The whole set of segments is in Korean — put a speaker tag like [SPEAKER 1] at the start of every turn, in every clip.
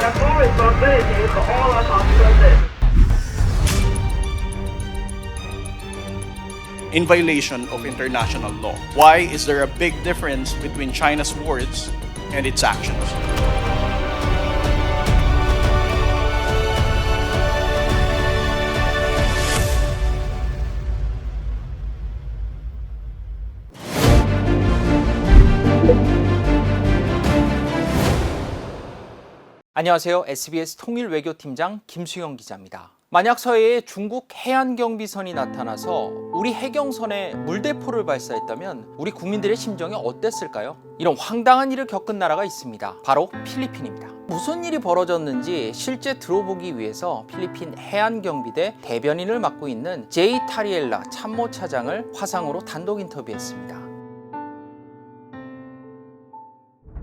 [SPEAKER 1] bear full responsibility for all our consequences.
[SPEAKER 2] In violation of international law. Why is there a big difference between China's words and its actions?
[SPEAKER 3] 안녕하세요. SBS 통일외교팀장 김수영 기자입니다. 만약 서해에 중국 해안경비선이 나타나서 우리 해경선에 물대포를 발사했다면 우리 국민들의 심정이 어땠을까요? 이런 황당한 일을 겪은 나라가 있습니다. 바로 필리핀입니다. 무슨 일이 벌어졌는지 실제 들어보기 위해서 필리핀 해안경비대 대변인을 맡고 있는 제이 타리엘라 참모차장을 화상으로 단독 인터뷰했습니다.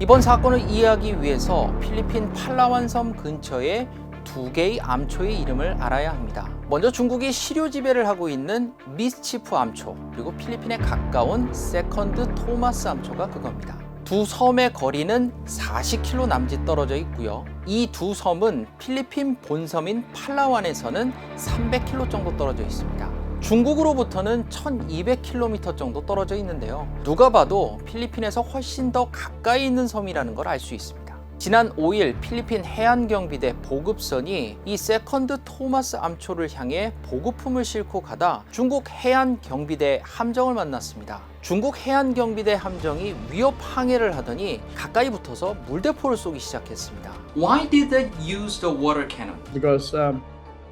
[SPEAKER 3] 이번 사건을 이해하기 위해서 필리핀 팔라완 섬 근처에 두 개의 암초의 이름을 알아야 합니다. 먼저 중국이 시료 지배를 하고 있는 미스치프 암초, 그리고 필리핀에 가까운 세컨드 토마스 암초가 그겁니다. 두 섬의 거리는 40km 남짓 떨어져 있고요. 이 두 섬은 필리핀 본섬인 팔라완에서는 300km 정도 떨어져 있습니다. 중국으로부터는 1200km 정도 떨어져 있는데요. 누가 봐도 필리핀에서 훨씬 더 가까이 있는 섬이라는 걸 알 수 있습니다. 지난 5일 필리핀 해안경비대 보급선이 이 세컨드 토마스 암초를 향해 보급품을 싣고 가다 중국 해안경비대 함정을 만났습니다. 중국 해안경비대 함정이 위협 항해를 하더니 가까이 붙어서 물대포를 쏘기 시작했습니다. Why did they use the water cannon?
[SPEAKER 4] Because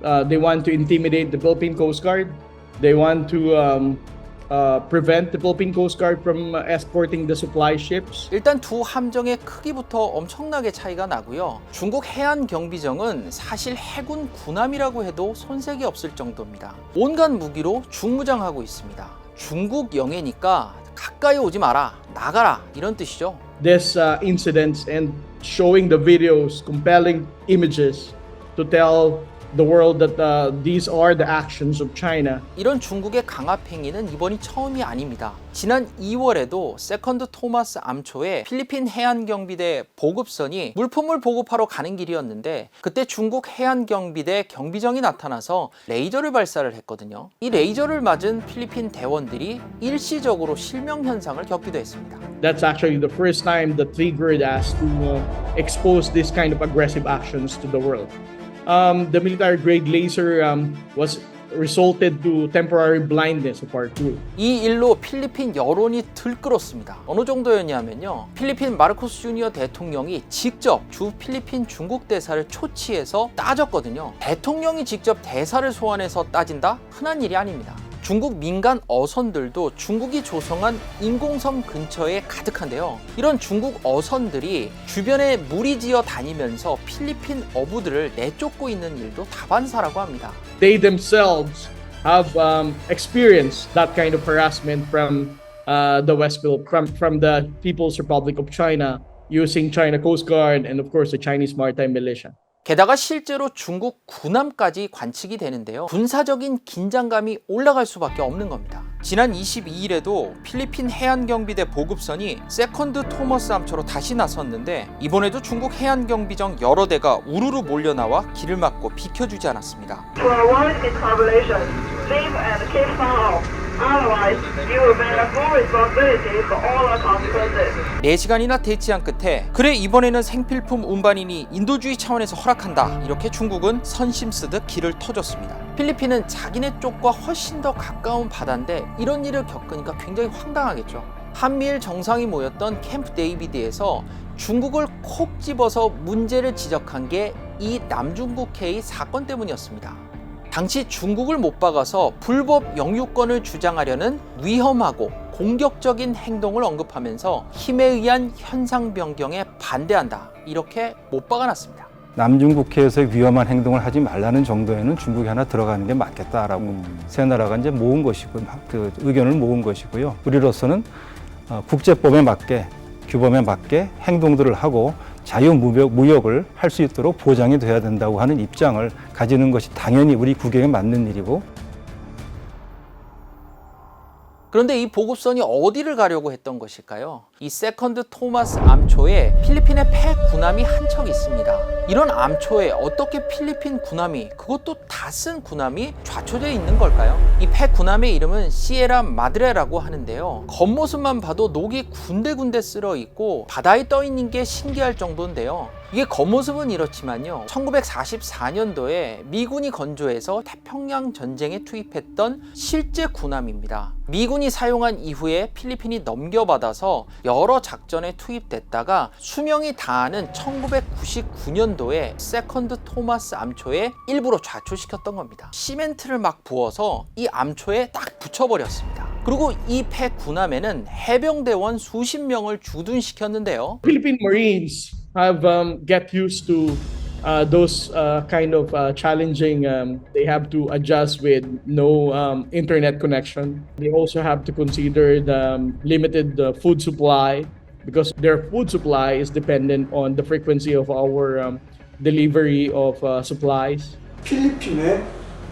[SPEAKER 4] they want to intimidate the Philippine Coast Guard. They want to prevent the Philippine Coast Guard from escorting the supply ships.
[SPEAKER 3] 일단 두 함정의 크기부터 엄청나게 차이가 나고요. 중국 해안경비정은 사실 해군 군함이라고 해도 손색이 없을 정도입니다. 온갖 무기로 중무장하고 있습니다. 중국 영해니까 가까이 오지 마라, 나가라 이런 뜻이죠.
[SPEAKER 4] This incidents and showing the videos, compelling images to tell the world that these are the actions of China.
[SPEAKER 3] 이런 중국의 강압 행위는 이번이 처음이 아닙니다. 지난 2월에도 세컨드 토마스 암초에 필리핀 해안경비대 보급선이 물품을 보급하러 가는 길이었는데 그때 중국 해안경비대 경비정이 나타나서 레이저를 발사를 했거든요. 이 레이저를 맞은 필리핀 대원들이 일시적으로 실명 현상을 겪기도 했습니다.
[SPEAKER 4] That's actually the first time that triggered us to expose this kind of aggressive actions to the world. The military-grade laser was resulted to temporary blindness of our crew.
[SPEAKER 3] 이 일로 필리핀 여론이 들끓었습니다. 어느 정도였냐면요. 필리핀 마르코스 주니어 대통령이 직접 주 필리핀 중국 대사를 초치해서 따졌거든요. 대통령이 직접 대사를 소환해서 따진다? 흔한 일이 아닙니다. 중국 민간 어선들도 중국이 조성한 인공섬 근처에 가득한데요. 이런 중국 어선들이 주변에 무리지어 다니면서 필리핀 어부들을 내쫓고 있는 일도 다반사라고 합니다.
[SPEAKER 4] They themselves have experienced that kind of harassment from the West from the People's Republic of China using China Coast Guard and of course the Chinese Maritime Militia.
[SPEAKER 3] 게다가 실제로 중국 군함까지 관측이 되는데요. 군사적인 긴장감이 올라갈 수밖에 없는 겁니다. 지난 22일에도 필리핀 해안경비대 보급선이 세컨드 토머스 암초로 다시 나섰는데 이번에도 중국 해안경비정 여러 대가 우르르 몰려나와 길을 막고 비켜주지 않았습니다.
[SPEAKER 1] To avoid miscalculation, leave and keep sound. Otherwise, you will bear full responsibility for all our consequences.
[SPEAKER 3] 4시간이나 대치한 끝에 그래 이번에는 생필품 운반이니 인도주의 차원에서 허락한다 이렇게 중국은 선심 쓰듯 길을 터줬습니다. 필리핀은 자기네 쪽과 훨씬 더 가까운 바다인데 이런 일을 겪으니까 굉장히 황당하겠죠. 한미일 정상이 모였던 캠프 데이비드에서 중국을 콕 집어서 문제를 지적한 게 이 남중국해의 사건 때문이었습니다. 당시 중국을 못 박아서 불법 영유권을 주장하려는 위험하고 공격적인 행동을 언급하면서 힘에 의한 현상 변경에 반대한다 이렇게 못 박아놨습니다.
[SPEAKER 5] 남중국해에서의 위험한 행동을 하지 말라는 정도에는 중국이 하나 들어가는 게 맞겠다라고 세 나라가 이제 모은 것이고 그 의견을 모은 것이고요. 우리로서는 국제법에 맞게 규범에 맞게 행동들을 하고 자유무역을 할 수 있도록 보장이 돼야 된다고 하는 입장을 가지는 것이 당연히 우리 국익에 맞는 일이고
[SPEAKER 3] 그런데 이 보급선이 어디를 가려고 했던 것일까요? 이 세컨드 토마스 암초에 필리핀의 폐 군함이 한 척 있습니다. 이런 암초에 어떻게 필리핀 군함이, 그것도 다 쓴 군함이 좌초되어 있는 걸까요? 이 폐 군함의 이름은 시에라 마드레라고 하는데요. 겉모습만 봐도 녹이 군데군데 쓸어 있고 바다에 떠 있는 게 신기할 정도인데요. 이게 겉모습은 이렇지만요, 1944년도에 미군이 건조해서 태평양 전쟁에 투입했던 실제 군함입니다. 미군이 사용한 이후에 필리핀이 넘겨받아서 여러 작전에 투입됐다가 수명이 다하는 1999년도에 세컨드 토마스 암초에 일부러 좌초시켰던 겁니다. 시멘트를 막 부어서 이 암초에 딱 붙여버렸습니다. 그리고 이 폐 군함에는 해병대원 수십 명을 주둔시켰는데요.
[SPEAKER 4] Philippine Marines have get used to those kind of challenging. They have to adjust with no internet connection. They also have to consider the limited food supply because their food supply is dependent on the frequency of our delivery of supplies.
[SPEAKER 6] 필리핀의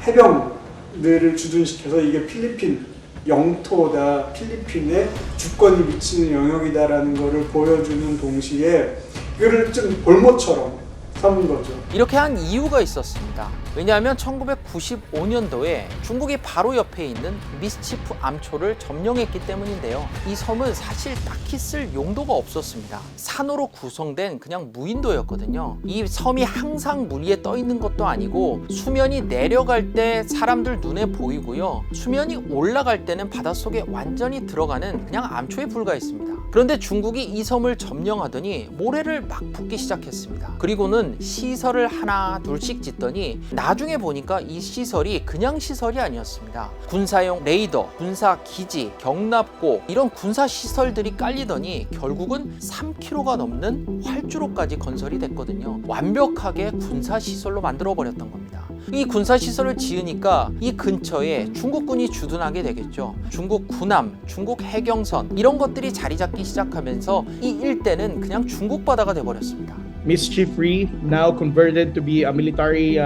[SPEAKER 6] 해병들을 주둔시켜서 이게 필리핀 영토다, 필리핀의 주권이 미치는 영역이다라는 것을 보여주는 동시에 이거를 좀 볼모처럼 삼은 거죠.
[SPEAKER 3] 이렇게 한 이유가 있었습니다. 왜냐하면 1995년도에 중국이 바로 옆에 있는 미스치프 암초를 점령했기 때문인데요. 이 섬은 사실 딱히 쓸 용도가 없었습니다. 산으로 구성된 그냥 무인도였거든요. 이 섬이 항상 물 위에 떠 있는 것도 아니고 수면이 내려갈 때 사람들 눈에 보이고요, 수면이 올라갈 때는 바닷속에 완전히 들어가는 그냥 암초에 불과했습니다. 그런데 중국이 이 섬을 점령하더니 모래를 막 붓기 시작했습니다. 그리고는 시설을 하나 둘씩 짓더니 나중에 보니까 이 시설이 그냥 시설이 아니었습니다. 군사용 레이더, 군사기지, 경납고 이런 군사시설들이 깔리더니 결국은 3km가 넘는 활주로까지 건설이 됐거든요. 완벽하게 군사시설로 만들어버렸던 겁니다. 이 군사시설을 지으니까 이 근처에 중국군이 주둔하게 되겠죠. 중국 군함, 중국 해경선 이런 것들이 자리 잡기 시작하면서 이 일대는 그냥 중국 바다가 돼버렸습니다.
[SPEAKER 4] Mischief Reef now converted to be a military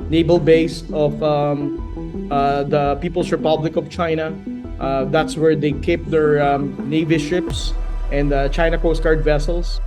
[SPEAKER 4] naval base of the People's Republic of China. That's where they keep their Navy ships and China Coast Guard vessels.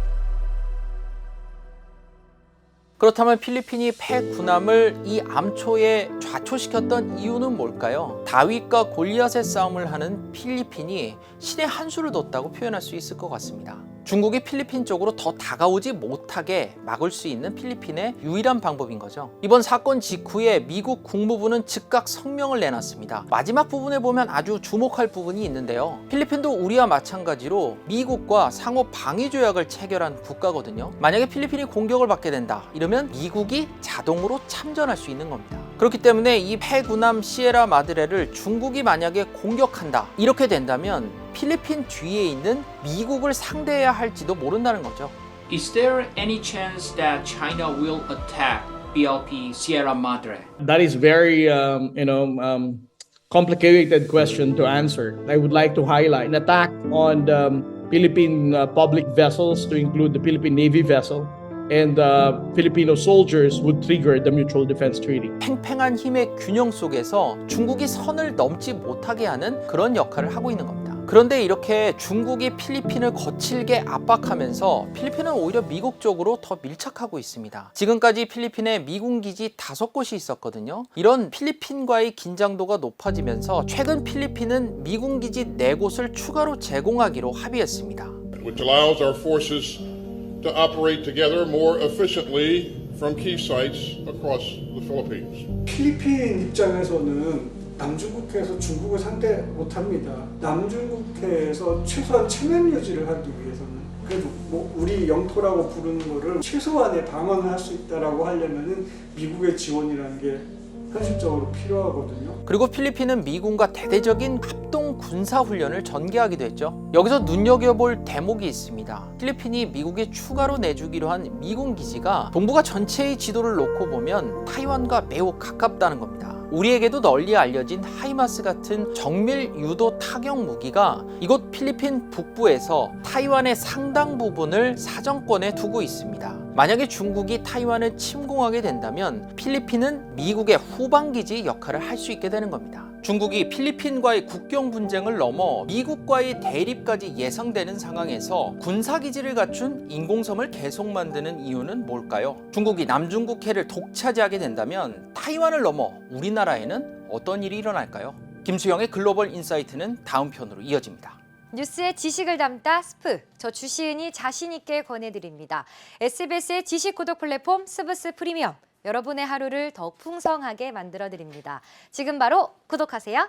[SPEAKER 3] 그렇다면 필리핀이 폐 군함을 이 암초에 좌초시켰던 이유는 뭘까요? 다윗과 골리앗의 싸움을 하는 필리핀이 신의 한 수를 뒀다고 표현할 수 있을 것 같습니다. 중국이 필리핀 쪽으로 더 다가오지 못하게 막을 수 있는 필리핀의 유일한 방법인 거죠. 이번 사건 직후에 미국 국무부는 즉각 성명을 내놨습니다. 마지막 부분에 보면 아주 주목할 부분이 있는데요. 필리핀도 우리와 마찬가지로 미국과 상호 방위 조약을 체결한 국가거든요. 만약에 필리핀이 공격을 받게 된다 이러면 미국이 자동으로 참전할 수 있는 겁니다. 그렇기 때문에 이 폐군함 시에라 마드레를 중국이 만약에 공격한다 이렇게 된다면 필리핀 뒤에 있는 미국을 상대해야 할지도 모른다는 거죠.
[SPEAKER 7] Is there any chance that China will attack BLP Sierra Madre?
[SPEAKER 4] That is very, complicated question to answer. I would like to highlight an attack on the Philippine public vessels, to include the Philippine Navy vessel, and Filipino soldiers would trigger the Mutual Defense Treaty.
[SPEAKER 3] 팽팽한 힘의 균형 속에서 중국이 선을 넘지 못하게 하는 그런 역할을 하고 있는 겁니다. 그런데 이렇게 중국이 필리핀을 거칠게 압박하면서 필리핀은 오히려 미국 쪽으로 더 밀착하고 있습니다. 지금까지 필리핀에 미군 기지 5곳이 있었거든요. 이런 필리핀과의 긴장도가 높아지면서 최근 필리핀은 미군 기지 4곳을 추가로 제공하기로 합의했습니다.
[SPEAKER 8] Which allows our forces to operate together more efficiently from key sites across the Philippines.
[SPEAKER 6] 필리핀 입장에서는 남중국해에서 중국을 상대 못합니다. 남중국해에서 최소한 체면 유지를 하기 위해서는 그래도 뭐 우리 영토라고 부르는 거를 최소한의 방어를 할 수 있다라고 하려면은 미국의 지원이라는 게 현실적으로 필요하거든요.
[SPEAKER 3] 그리고 필리핀은 미군과 대대적인 합동 군사훈련을 전개하기도 했죠. 여기서 눈여겨볼 대목이 있습니다. 필리핀이 미국에 추가로 내주기로 한 미군 기지가 동북아 전체의 지도를 놓고 보면 타이완과 매우 가깝다는 겁니다. 우리에게도 널리 알려진 하이마스 같은 정밀 유도 타격 무기가 이곳 필리핀 북부에서 타이완의 상당 부분을 사정권에 두고 있습니다. 만약에 중국이 타이완을 침공하게 된다면 필리핀은 미국의 후방기지 역할을 할 수 있게 되는 겁니다. 중국이 필리핀과의 국경 분쟁을 넘어 미국과의 대립까지 예상되는 상황에서 군사기지를 갖춘 인공섬을 계속 만드는 이유는 뭘까요? 중국이 남중국해를 독차지하게 된다면 타이완을 넘어 우리나라에는 어떤 일이 일어날까요? 김수영의 글로벌 인사이트는 다음 편으로 이어집니다.
[SPEAKER 9] 뉴스의 지식을 담다 스프, 저 주시은이 자신 있게 권해드립니다. SBS의 지식 구독 플랫폼 스브스 프리미엄, 여러분의 하루를 더 풍성하게 만들어드립니다. 지금 바로 구독하세요.